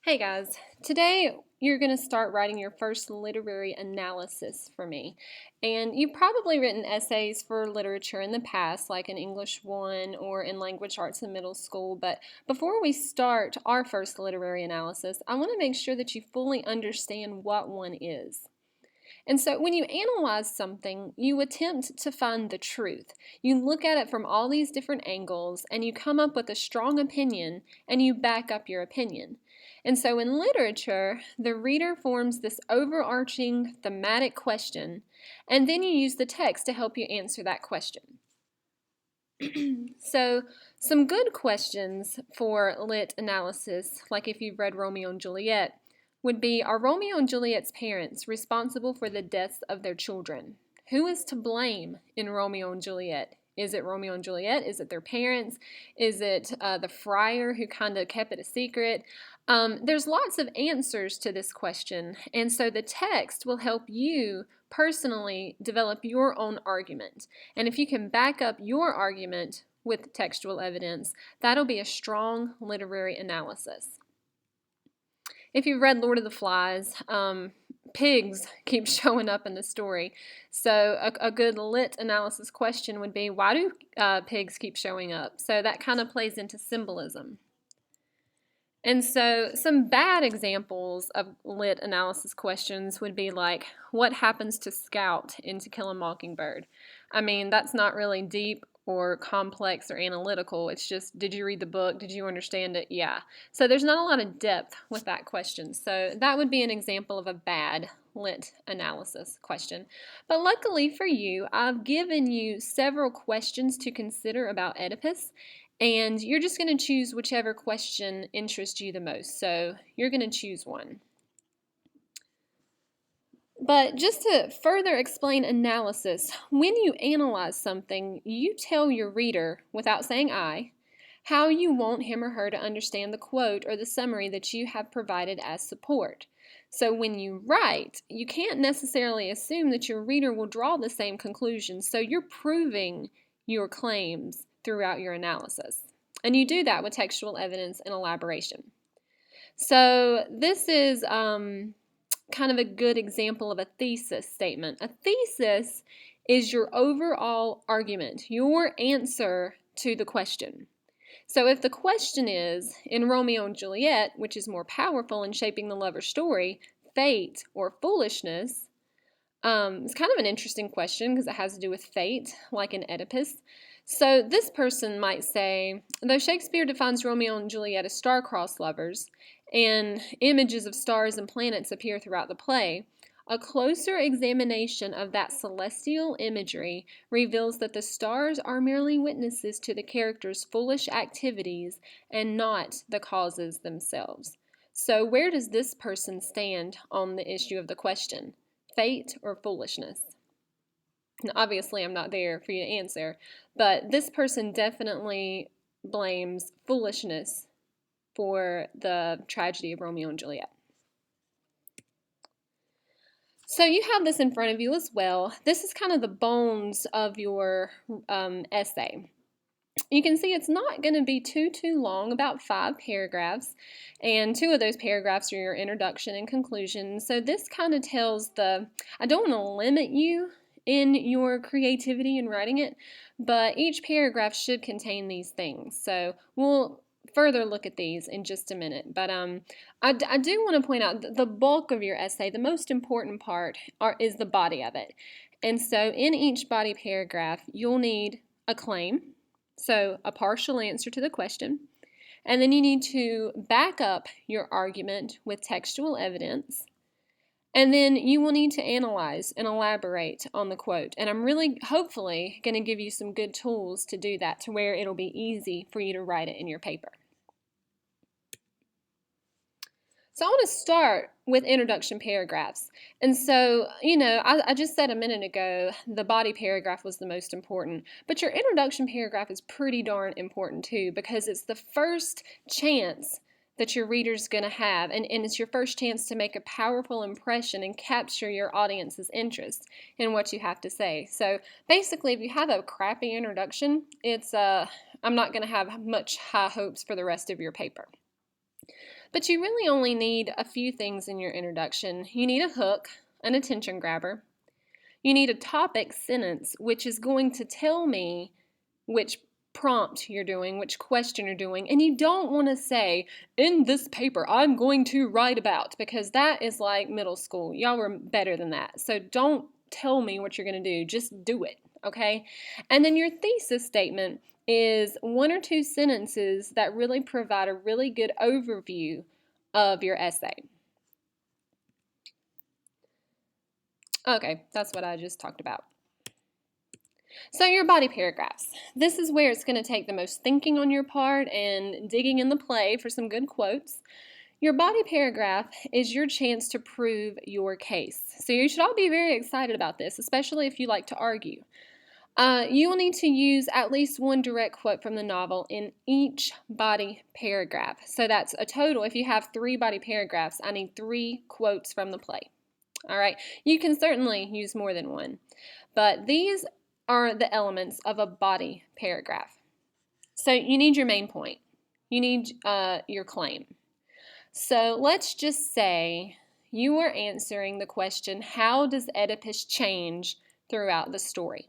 Hey guys, today you're going to start writing your first literary analysis for me. And you've probably written essays for literature in the past, like in English 1 or in language arts in middle school. But before we start our first literary analysis, I want to make sure that you fully understand what one is. And so when you analyze something, you attempt to find the truth. You look at it from all these different angles and you come up with a strong opinion and you back up your opinion. And so in literature, the reader forms this overarching thematic question, and then you use the text to help you answer that question. So, some good questions for lit analysis, like if you've read Romeo and Juliet, would be: are Romeo and Juliet's parents responsible for the deaths of their children? Who is to blame in Romeo and Juliet? Is it Romeo and Juliet? Is it their parents? Is it the friar who kind of kept it a secret? There's lots of answers to this question, and so the text will help you personally develop your own argument. And if you can back up your argument with textual evidence, that'll be a strong literary analysis. If you've read Lord of the Flies, pigs keep showing up in the story. So a good lit analysis question would be, why do pigs keep showing up? So that kind of plays into symbolism. And so some bad examples of lit analysis questions would be like, what happens to Scout in To Kill a Mockingbird? I mean, that's not really deep or complex or analytical. It's just, did you read the book? Did you understand it? Yeah. So there's not a lot of depth with that question. So that would be an example of a bad lit analysis question. But luckily for you, I've given you several questions to consider about Oedipus, and you're just going to choose whichever question interests you the most. So you're going to choose one. But just to further explain analysis, when you analyze something, you tell your reader, without saying I, how you want him or her to understand the quote or the summary that you have provided as support. So when you write, you can't necessarily assume that your reader will draw the same conclusions, so you're proving your claims throughout your analysis. And you do that with textual evidence and elaboration. So this is kind of a good example of a thesis statement. A thesis is your overall argument, your answer to the question. So if the question is, in Romeo and Juliet, which is more powerful in shaping the lover's story, fate or foolishness? It's kind of an interesting question because it has to do with fate, like in Oedipus. So this person might say, though Shakespeare defines Romeo and Juliet as star-crossed lovers, and images of stars and planets appear throughout the play, a closer examination of that celestial imagery reveals that the stars are merely witnesses to the characters' foolish activities and not the causes themselves. So where does this person stand on the issue of the question? Fate or foolishness? Now, obviously, I'm not there for you to answer, but this person definitely blames foolishness for the tragedy of Romeo and Juliet. So you have this in front of you as well. This is kind of the bones of your essay. You can see it's not going to be too long, about 5 paragraphs, and 2 of those paragraphs are your introduction and conclusion. So this kind of tells I don't want to limit you in your creativity in writing it, but each paragraph should contain these things. So we'll further look at these in just a minute. But I do want to point out the bulk of your essay, the most important part, is the body of it. And so in each body paragraph, you'll need a claim, so a partial answer to the question, and then you need to back up your argument with textual evidence, and then you will need to analyze and elaborate on the quote. And I'm really, hopefully, going to give you some good tools to do that, to where it'll be easy for you to write it in your paper. So I want to start with introduction paragraphs. And so, I just said a minute ago the body paragraph was the most important, but your introduction paragraph is pretty darn important too, because it's the first chance that your reader's going to have, and it's your first chance to make a powerful impression and capture your audience's interest in what you have to say. So basically, if you have a crappy introduction, I'm not going to have much high hopes for the rest of your paper. But you really only need a few things in your introduction. You need a hook, an attention grabber. You need a topic sentence, which is going to tell me which prompt you're doing, which question you're doing. And you don't want to say, in this paper, I'm going to write about, because that is like middle school. Y'all were better than that. So don't tell me what you're going to do. Just do it, okay? And then your thesis statement is one or two sentences that really provide a really good overview of your essay. Okay, that's what I just talked about. So your body paragraphs. This is where it's going to take the most thinking on your part and digging in the play for some good quotes. Your body paragraph is your chance to prove your case. So you should all be very excited about this, especially if you like to argue. You will need to use at least one direct quote from the novel in each body paragraph. So that's a total. If you have 3 body paragraphs, I need 3 quotes from the play. All right, you can certainly use more than one, but these are the elements of a body paragraph. So you need your main point. You need your claim. So let's just say you are answering the question, how does Oedipus change throughout the story?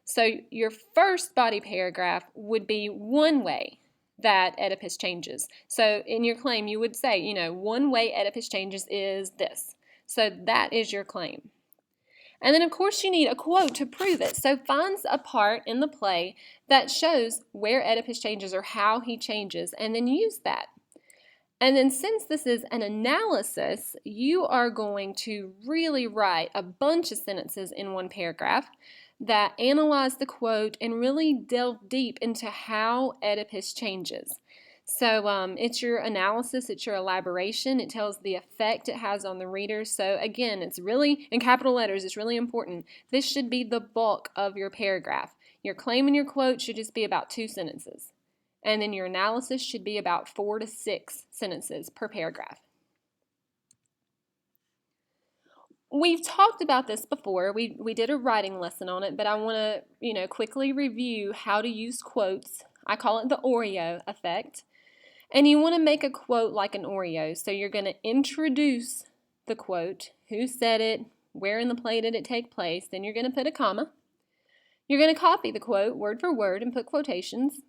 So your first body paragraph would be one way that Oedipus changes. So in your claim, you would say, one way Oedipus changes is this. So that is your claim. And then, of course, you need a quote to prove it. So find a part in the play that shows where Oedipus changes or how he changes, and then use that. And then since this is an analysis, you are going to really write a bunch of sentences in one paragraph that analyze the quote and really delve deep into how Oedipus changes. So it's your analysis, it's your elaboration, it tells the effect it has on the reader. So again, it's really, in capital letters, it's really important. This should be the bulk of your paragraph. Your claim and your quote should just be about 2 sentences. And then your analysis should be about 4 to 6 sentences per paragraph. We've talked about this before. We did a writing lesson on it, but I want to, quickly review how to use quotes. I call it the Oreo effect. And you want to make a quote like an Oreo. So you're going to introduce the quote, who said it, where in the play did it take place, then you're going to put a comma. You're going to copy the quote word for word and put quotations.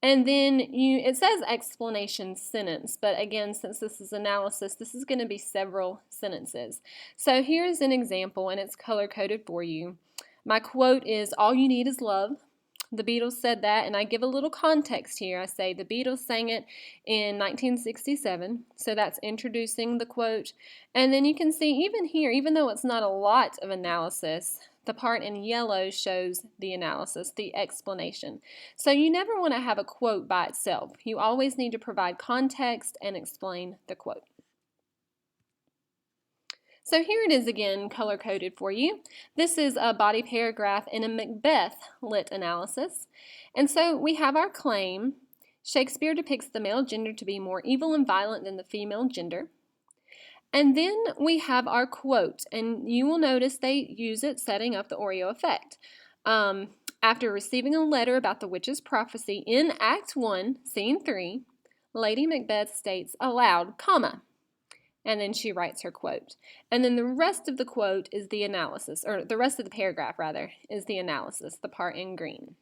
And then it says explanation sentence, but again, since this is analysis, this is going to be several sentences. So here's an example, and it's color-coded for you. My quote is, "All you need is love." The Beatles said that, and I give a little context here. I say the Beatles sang it in 1967, so that's introducing the quote. And then you can see even here, even though it's not a lot of analysis, the part in yellow shows the analysis, the explanation. So you never want to have a quote by itself. You always need to provide context and explain the quote. So here it is again, color-coded for you. This is a body paragraph in a Macbeth lit analysis. And so we have our claim. Shakespeare depicts the male gender to be more evil and violent than the female gender. And then we have our quote, and you will notice they use it setting up the Oreo effect. After receiving a letter about the witch's prophecy in Act 1, Scene 3, Lady Macbeth states aloud, comma, and then she writes her quote. And then the rest of the quote is the analysis, or the rest of the paragraph, rather, is the analysis, the part in green.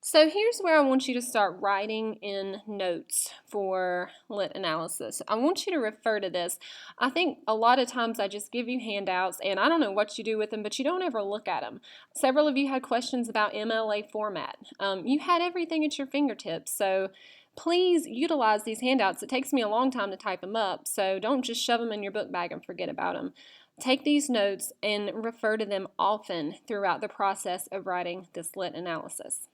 So here's where I want you to start writing in notes for lit analysis. I want you to refer to this. I think a lot of times I just give you handouts, and I don't know what you do with them, but you don't ever look at them. Several of you had questions about MLA format. You had everything at your fingertips, so please utilize these handouts. It takes me a long time to type them up, so don't just shove them in your book bag and forget about them. Take these notes and refer to them often throughout the process of writing this lit analysis.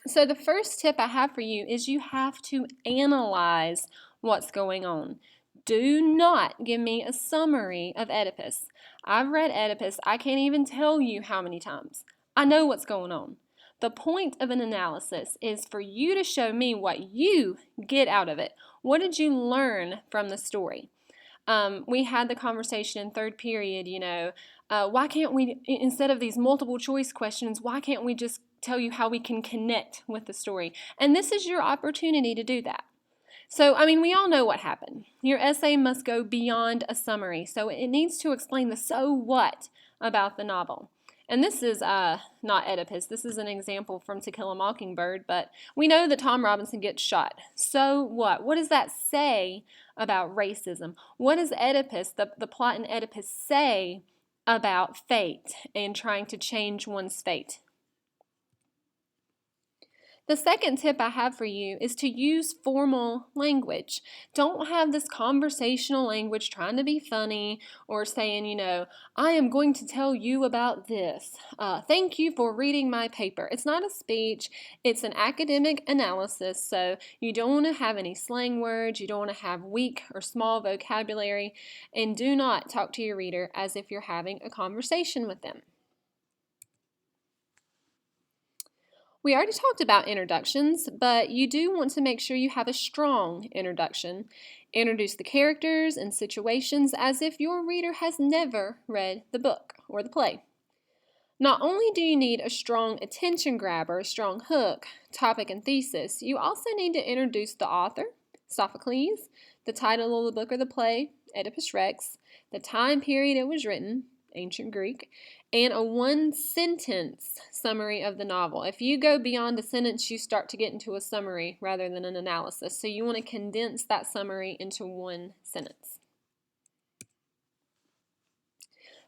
So the first tip I have for you is you have to analyze what's going on. Do not give me a summary of Oedipus. I've read Oedipus, I can't even tell you how many times. I know what's going on. The point of an analysis is for you to show me what you get out of it. What did you learn from the story? We had the conversation in third period, why can't we, instead of these multiple choice questions, why can't we just tell you how we can connect with the story? And this is your opportunity to do that. So, we all know what happened. Your essay must go beyond a summary, so it needs to explain the so what about the novel. And this is not Oedipus. This is an example from To Kill a Mockingbird, but we know that Tom Robinson gets shot. So what? What does that say about racism? What does Oedipus, the plot in Oedipus, say about fate and trying to change one's fate? The second tip I have for you is to use formal language. Don't have this conversational language trying to be funny or saying, I am going to tell you about this. Thank you for reading my paper. It's not a speech. It's an academic analysis, so you don't want to have any slang words. You don't want to have weak or small vocabulary, and do not talk to your reader as if you're having a conversation with them. We already talked about introductions, but you do want to make sure you have a strong introduction. Introduce the characters and situations as if your reader has never read the book or the play. Not only do you need a strong attention grabber, a strong hook, topic, and thesis, you also need to introduce the author, Sophocles, the title of the book or the play, Oedipus Rex, the time period it was written, ancient Greek, and a one-sentence summary of the novel. If you go beyond a sentence, you start to get into a summary rather than an analysis. So you want to condense that summary into one sentence.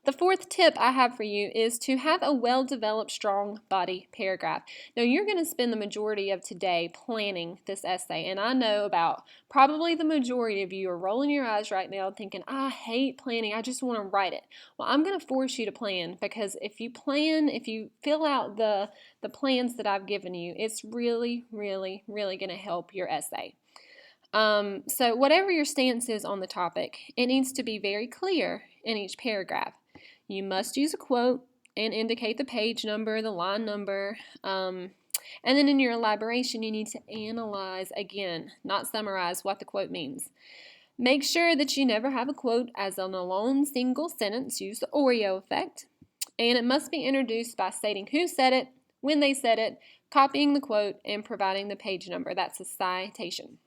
The fourth tip I have for you is to have a well-developed, strong body paragraph. Now, you're going to spend the majority of today planning this essay, and I know about probably the majority of you are rolling your eyes right now thinking, I hate planning, I just want to write it. Well, I'm going to force you to plan, because if you plan, if you fill out the plans that I've given you, it's really, really, really going to help your essay. So whatever your stance is on the topic, it needs to be very clear in each paragraph. You must use a quote and indicate the page number, the line number, and then in your elaboration, you need to analyze again, not summarize what the quote means. Make sure that you never have a quote as an alone single sentence. Use the Oreo effect. And it must be introduced by stating who said it, when they said it, copying the quote, and providing the page number. That's a citation.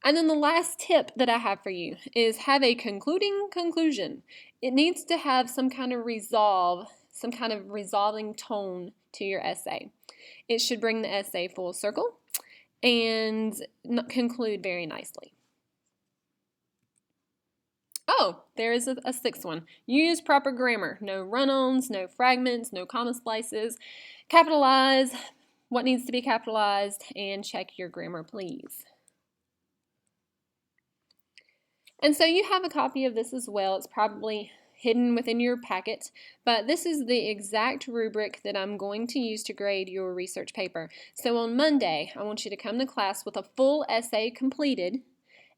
And then the last tip that I have for you is have a concluding conclusion. It needs to have some kind of resolve, some kind of resolving tone to your essay. It should bring the essay full circle and conclude very nicely. Oh, there is a sixth one. Use proper grammar. No run-ons, no fragments, no comma splices. Capitalize what needs to be capitalized and check your grammar, please. And so you have a copy of this as well. It's probably hidden within your packet, but this is the exact rubric that I'm going to use to grade your research paper. So on Monday, I want you to come to class with a full essay completed,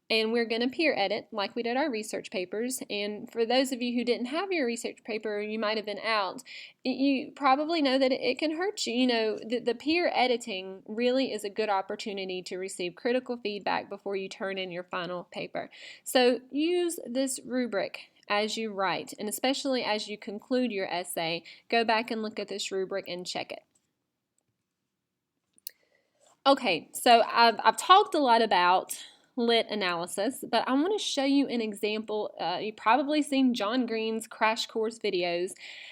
and we're going to peer edit like we did our research papers. And for those of you who didn't have your research paper, you might have been out, you probably know that it can hurt you. The peer editing really is a good opportunity to receive critical feedback before you turn in your final paper. So use this rubric as you write, and especially as you conclude your essay, go back and look at this rubric and check it. Okay, so I've talked a lot about lit analysis, but I want to show you an example. You've probably seen John Green's Crash Course videos,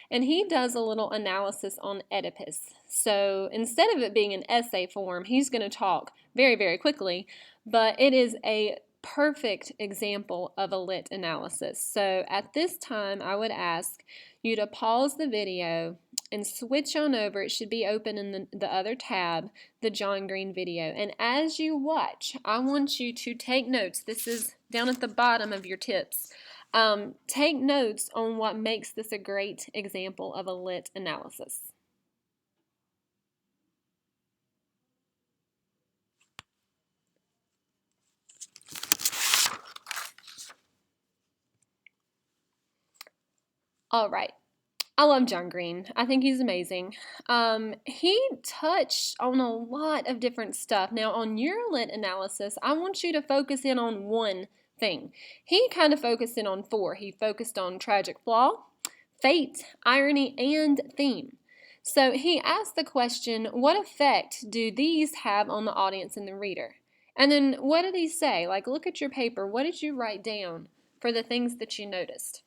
and he does a little analysis on Oedipus. So instead of it being an essay form, he's going to talk very, very quickly, but it is a perfect example of a lit analysis. So at this time, I would ask you to pause the video and switch on over. It should be open in the other tab, the John Green video. And as you watch, I want you to take notes. This is down at the bottom of your tips. Take notes on what makes this a great example of a lit analysis. All right. I love John Green. I think he's amazing. He touched on a lot of different stuff. Now, on your lit analysis, I want you to focus in on one thing. He kind of focused in on 4. He focused on tragic flaw, fate, irony, and theme. So he asked the question, what effect do these have on the audience and the reader? And then what did he say? Like, look at your paper. What did you write down for the things that you noticed?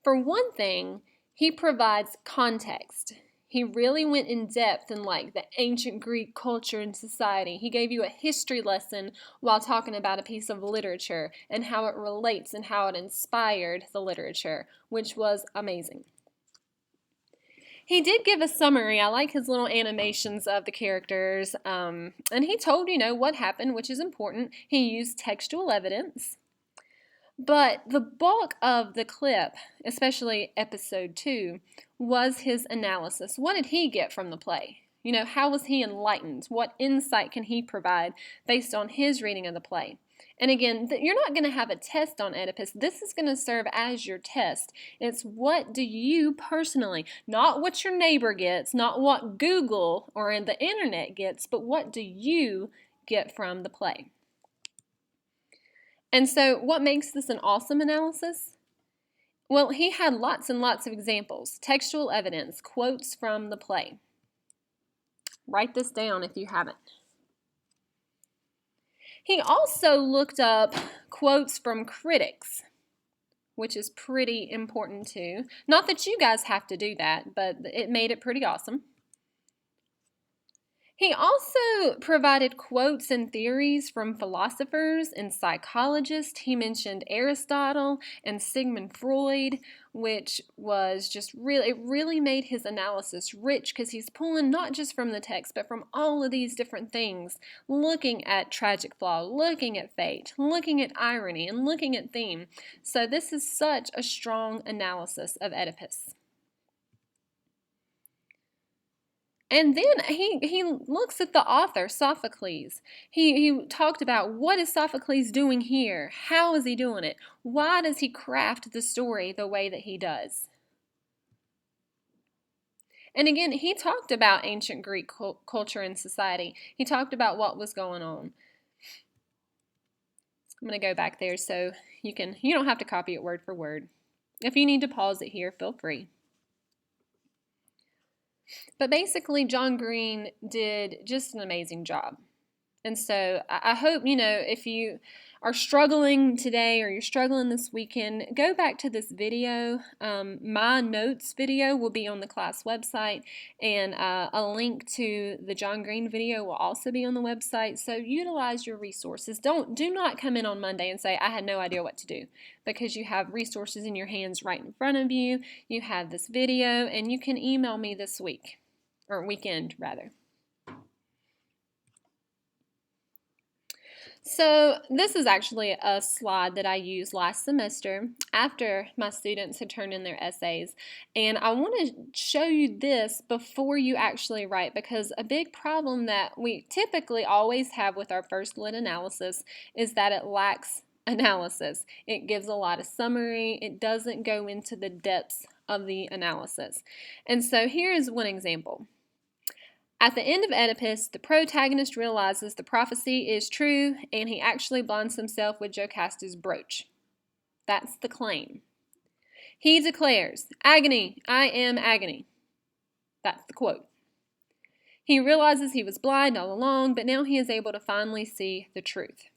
For one thing, he provides context. He really went in depth in like the ancient Greek culture and society. He gave you a history lesson while talking about a piece of literature and how it relates and how it inspired the literature, which was amazing. He did give a summary. I like his little animations of the characters, and he told, what happened, which is important. He used textual evidence. But the bulk of the clip, especially episode 2, was his analysis. What did he get from the play? How was he enlightened? What insight can he provide based on his reading of the play? And again, you're not going to have a test on Oedipus. This is going to serve as your test. It's what do you personally, not what your neighbor gets, not what Google or the internet gets, but what do you get from the play? And so what makes this an awesome analysis? Well, he had lots and lots of examples, textual evidence, quotes from the play. Write this down if you haven't. He also looked up quotes from critics, which is pretty important too. Not that you guys have to do that, but it made it pretty awesome. He also provided quotes and theories from philosophers and psychologists. He mentioned Aristotle and Sigmund Freud, which was just it really made his analysis rich because he's pulling not just from the text, but from all of these different things, looking at tragic flaw, looking at fate, looking at irony, and looking at theme. So this is such a strong analysis of Oedipus. And then he looks at the author, Sophocles. He talked about what is Sophocles doing here? How is he doing it? Why does he craft the story the way that he does? And again, he talked about ancient Greek culture and society. He talked about what was going on. I'm going to go back there so you don't have to copy it word for word. If you need to pause it here, feel free. But basically, John Green did just an amazing job. And so I hope, if you are struggling today or you're struggling this weekend, go back to this video. My notes video will be on the class website, and a link to the John Green video will also be on the website. So utilize your resources. Do not come in on Monday and say, I had no idea what to do, because you have resources in your hands right in front of you. You have this video, and you can email me this week, or weekend rather. So this is actually a slide that I used last semester after my students had turned in their essays, and I want to show you this before you actually write, because a big problem that we typically always have with our first lit analysis is that it lacks analysis. It gives a lot of summary. It doesn't go into the depths of the analysis. And so here is one example. At the end of Oedipus, the protagonist realizes the prophecy is true, and he actually blinds himself with Jocasta's brooch. That's the claim. He declares, "Agony, I am agony." That's the quote. He realizes he was blind all along, but now he is able to finally see the truth.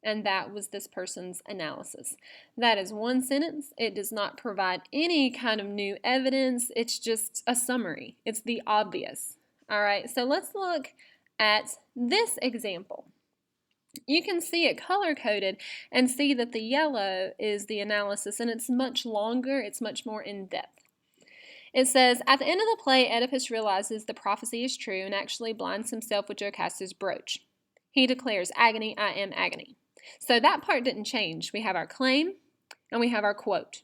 And that was this person's analysis. That is one sentence. It does not provide any kind of new evidence. It's just a summary. It's the obvious. All right, so let's look at this example. You can see it color-coded and see that the yellow is the analysis, and it's much longer, it's much more in-depth. It says, at the end of the play, Oedipus realizes the prophecy is true and actually blinds himself with Jocasta's brooch. He declares, "Agony, I am agony." So that part didn't change. We have our claim and we have our quote.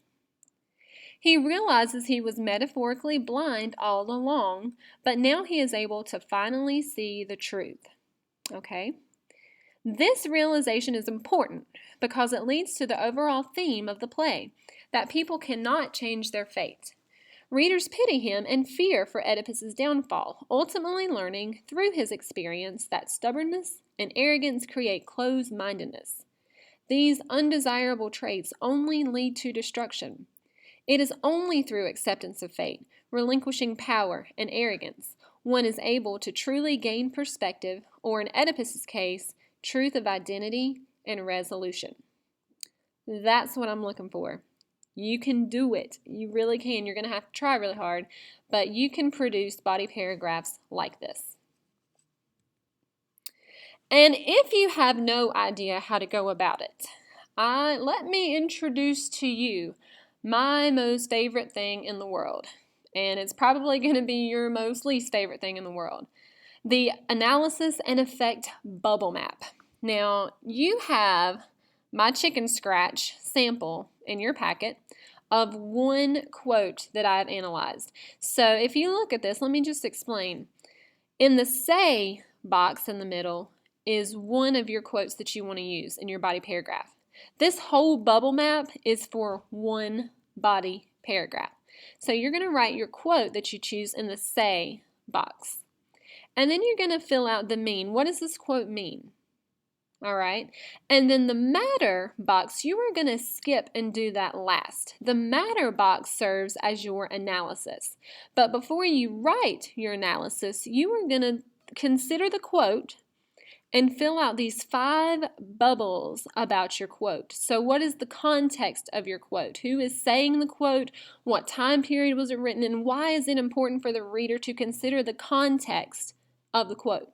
He realizes he was metaphorically blind all along, but now he is able to finally see the truth. Okay? This realization is important because it leads to the overall theme of the play, that people cannot change their fate. Readers pity him and fear for Oedipus's downfall, ultimately learning through his experience that stubbornness and arrogance create closed-mindedness. These undesirable traits only lead to destruction. It is only through acceptance of fate, relinquishing power and arrogance, one is able to truly gain perspective, or in Oedipus's case, truth of identity and resolution. That's what I'm looking for. You can do it. You really can. You're going to have to try really hard, but you can produce body paragraphs like this. And if you have no idea how to go about it, let me introduce to you my most favorite thing in the world. And it's probably going to be your most least favorite thing in the world. The analysis and effect bubble map. Now, you have my chicken scratch sample in your packet of one quote that I've analyzed. So if you look at this, let me just explain. In the say box in the middle is one of your quotes that you want to use in your body paragraph. This whole bubble map is for one body paragraph. So you're going to write your quote that you choose in the say box. And then you're going to fill out the mean. What does this quote mean? All right. And then the matter box, you are going to skip and do that last. The matter box serves as your analysis. But before you write your analysis, you are going to consider the quote and fill out these 5 bubbles about your quote. So what is the context of your quote? Who is saying the quote? What time period was it written in? Why is it important for the reader to consider the context of the quote?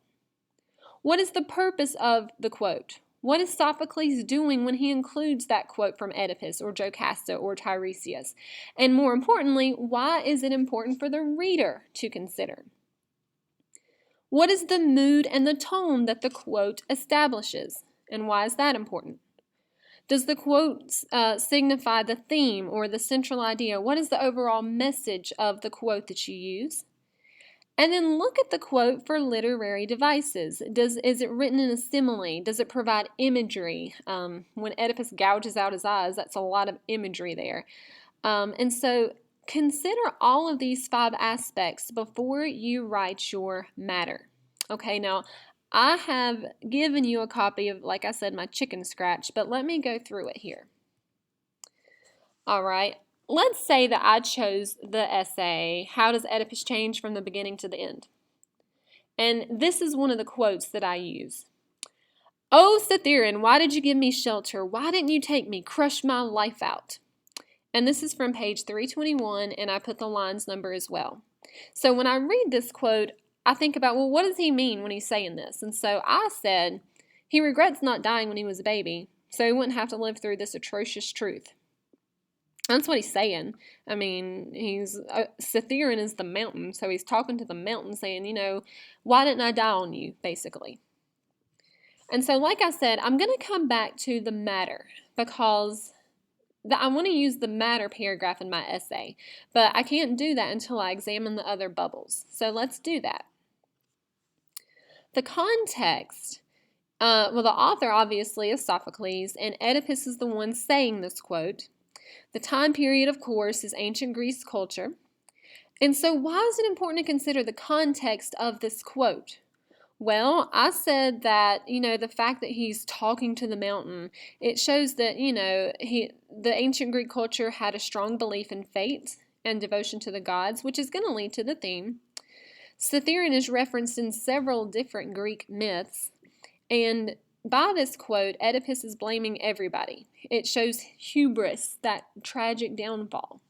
What is the purpose of the quote? What is Sophocles doing when he includes that quote from Oedipus or Jocasta or Tiresias? And more importantly, why is it important for the reader to consider? What is the mood and the tone that the quote establishes? And why is that important? Does the quote signify the theme or the central idea? What is the overall message of the quote that you use? And then look at the quote for literary devices. Is it written in a simile? Does it provide imagery? When Oedipus gouges out his eyes, that's a lot of imagery there. And so consider all of these 5 aspects before you write your matter. Okay, now I have given you a copy of, like I said, my chicken scratch, but let me go through it here. All right. Let's say that I chose the essay, How Does Oedipus Change from the Beginning to the End? And this is one of the quotes that I use. Oh, Cytherean, why did you give me shelter? Why didn't you take me? Crush my life out. And this is from page 321, and I put the lines number as well. So when I read this quote, I think about, well, what does he mean when he's saying this? And so I said, he regrets not dying when he was a baby, so he wouldn't have to live through this atrocious truth. That's what he's saying. I mean, Cytherean is the mountain, so he's talking to the mountain saying, you know, why didn't I die on you, basically. And so, like I said, I'm going to come back to the matter because I want to use the matter paragraph in my essay, but I can't do that until I examine the other bubbles. So let's do that. The context, well, the author obviously is Sophocles, and Oedipus is the one saying this quote. The time period, of course, is ancient Greece culture. And so why is it important to consider the context of this quote? Well, I said that, the fact that he's talking to the mountain, it shows that, the ancient Greek culture had a strong belief in fate and devotion to the gods, which is going to lead to the theme. Cytherean is referenced in several different Greek myths, and by this quote, Oedipus is blaming everybody. It shows hubris, that tragic downfall.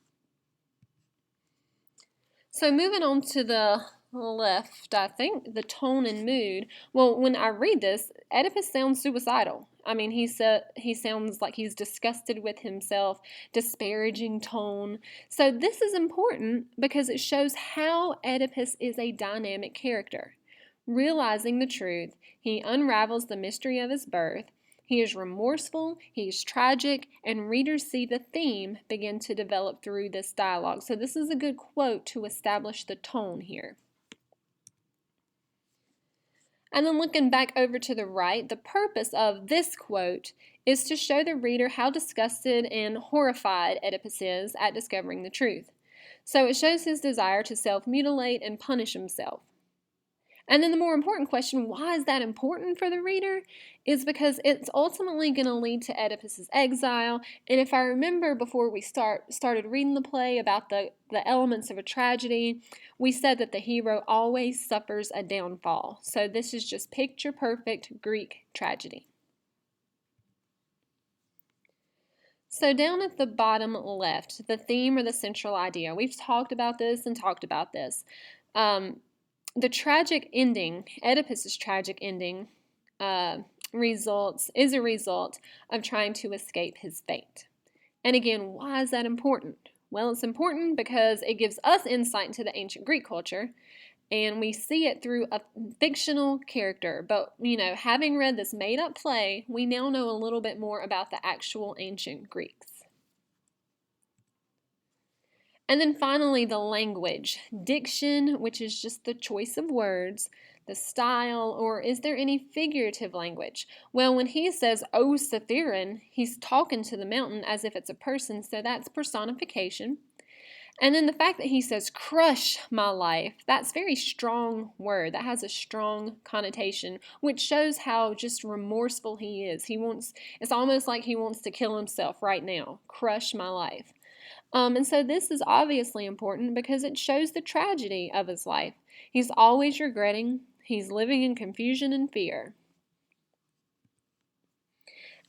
So moving on to the left, I think, the tone and mood. Well, when I read this, Oedipus sounds suicidal. I mean, he sounds like he's disgusted with himself, disparaging tone. So this is important because it shows how Oedipus is a dynamic character. Realizing the truth, he unravels the mystery of his birth. He is remorseful, he is tragic, and readers see the theme begin to develop through this dialogue. So this is a good quote to establish the tone here. And then looking back over to the right, the purpose of this quote is to show the reader how disgusted and horrified Oedipus is at discovering the truth. So it shows his desire to self-mutilate and punish himself. And then the more important question, why is that important for the reader, is because it's ultimately going to lead to Oedipus's exile. And if I remember before we started reading the play about the elements of a tragedy, we said that the hero always suffers a downfall. So this is just picture perfect Greek tragedy. So down at the bottom left, the theme or the central idea. We've talked about this and talked about this. The tragic ending, Oedipus's tragic ending, is a result of trying to escape his fate. And again, why is that important? Well, it's important because it gives us insight into the ancient Greek culture, and we see it through a fictional character. But, having read this made-up play, we now know a little bit more about the actual ancient Greeks. And then finally, the language. Diction, which is just the choice of words, the style, or is there any figurative language? Well, when he says, "O Cithaeron," he's talking to the mountain as if it's a person, so that's personification. And then the fact that he says, "Crush my life," that's a very strong word. That has a strong connotation, which shows how just remorseful he is. It's almost like he wants to kill himself right now. Crush my life. And so this is obviously important because it shows the tragedy of his life. He's always regretting. He's living in confusion and fear.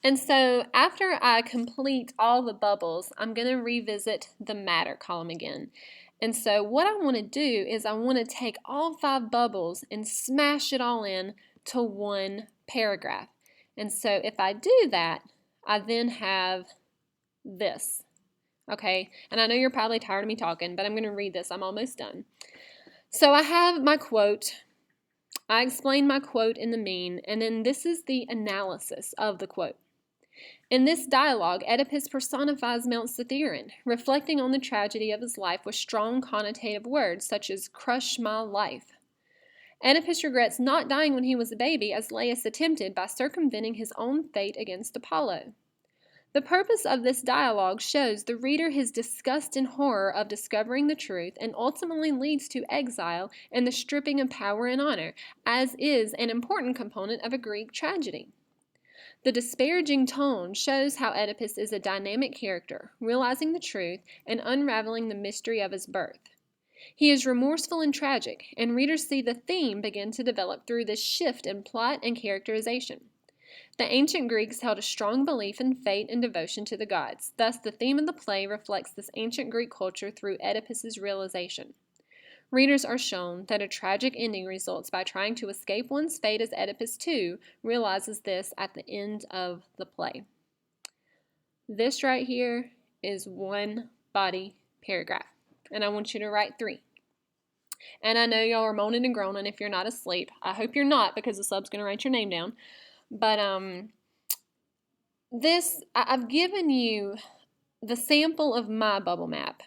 And so after I complete all the bubbles, I'm going to revisit the matter column again. And so what I want to do is I want to take all 5 bubbles and smash it all in to one paragraph. And so if I do that, I then have this. Okay, and I know you're probably tired of me talking, but I'm going to read this. I'm almost done. So I have my quote. I explain my quote in the mean, and then this is the analysis of the quote. In this dialogue, Oedipus personifies Mount Cithaeron, reflecting on the tragedy of his life with strong connotative words such as "crush my life." Oedipus regrets not dying when he was a baby, as Laius attempted by circumventing his own fate against Apollo. The purpose of this dialogue shows the reader his disgust and horror of discovering the truth, and ultimately leads to exile and the stripping of power and honor, as is an important component of a Greek tragedy. The disparaging tone shows how Oedipus is a dynamic character, realizing the truth and unraveling the mystery of his birth. He is remorseful and tragic, and readers see the theme begin to develop through this shift in plot and characterization. The ancient Greeks held a strong belief in fate and devotion to the gods. Thus, the theme of the play reflects this ancient Greek culture through Oedipus's realization. Readers are shown that a tragic ending results by trying to escape one's fate, as Oedipus too realizes this at the end of the play. This right here is one body paragraph, and I want you to write 3. And I know y'all are moaning and groaning if you're not asleep. I hope you're not, because the sub's going to write your name down. But I've given you the sample of my bubble map,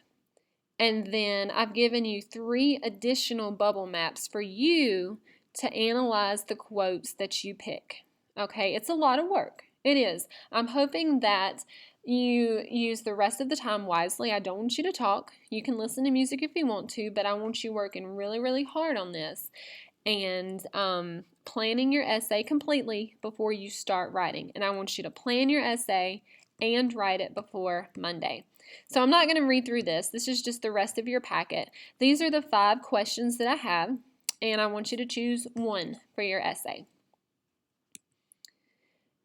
and then I've given you 3 additional bubble maps for you to analyze the quotes that you pick. Okay, it's a lot of work. It is. I'm hoping that you use the rest of the time wisely. I don't want you to talk. You can listen to music if you want to, but I want you working really, really hard on this and planning your essay completely before you start writing. And I want you to plan your essay and write it before Monday. So I'm not going to read through this. This is just the rest of your packet. These are the 5 questions that I have, and I want you to choose one for your essay.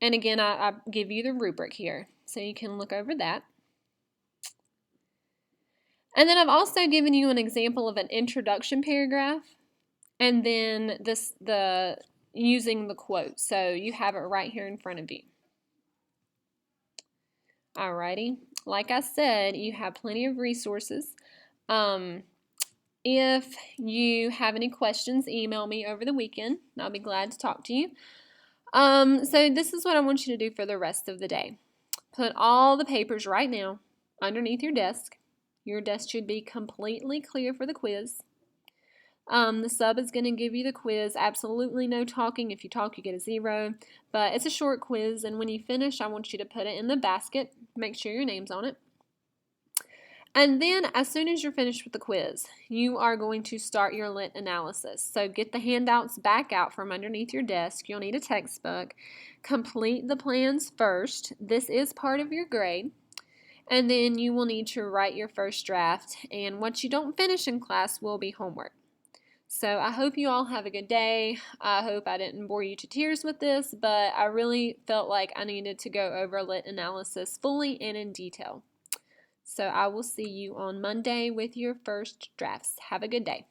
And again, I give you the rubric here, so you can look over that. And then I've also given you an example of an introduction paragraph, and then using the quote. So you have it right here in front of you. Alrighty. Like I said, you have plenty of resources. If you have any questions, email me over the weekend. I'll be glad to talk to you. So this is what I want you to do for the rest of the day. Put all the papers right now underneath your desk. Your desk should be completely clear for the quiz. The sub is going to give you the quiz. Absolutely no talking. If you talk, you get a 0. But it's a short quiz, and when you finish, I want you to put it in the basket. Make sure your name's on it. And then, as soon as you're finished with the quiz, you are going to start your lit analysis. So get the handouts back out from underneath your desk. You'll need a textbook. Complete the plans first. This is part of your grade. And then you will need to write your first draft. And what you don't finish in class will be homework. So I hope you all have a good day. I hope I didn't bore you to tears with this, but I really felt like I needed to go over lit analysis fully and in detail. So I will see you on Monday with your first drafts. Have a good day.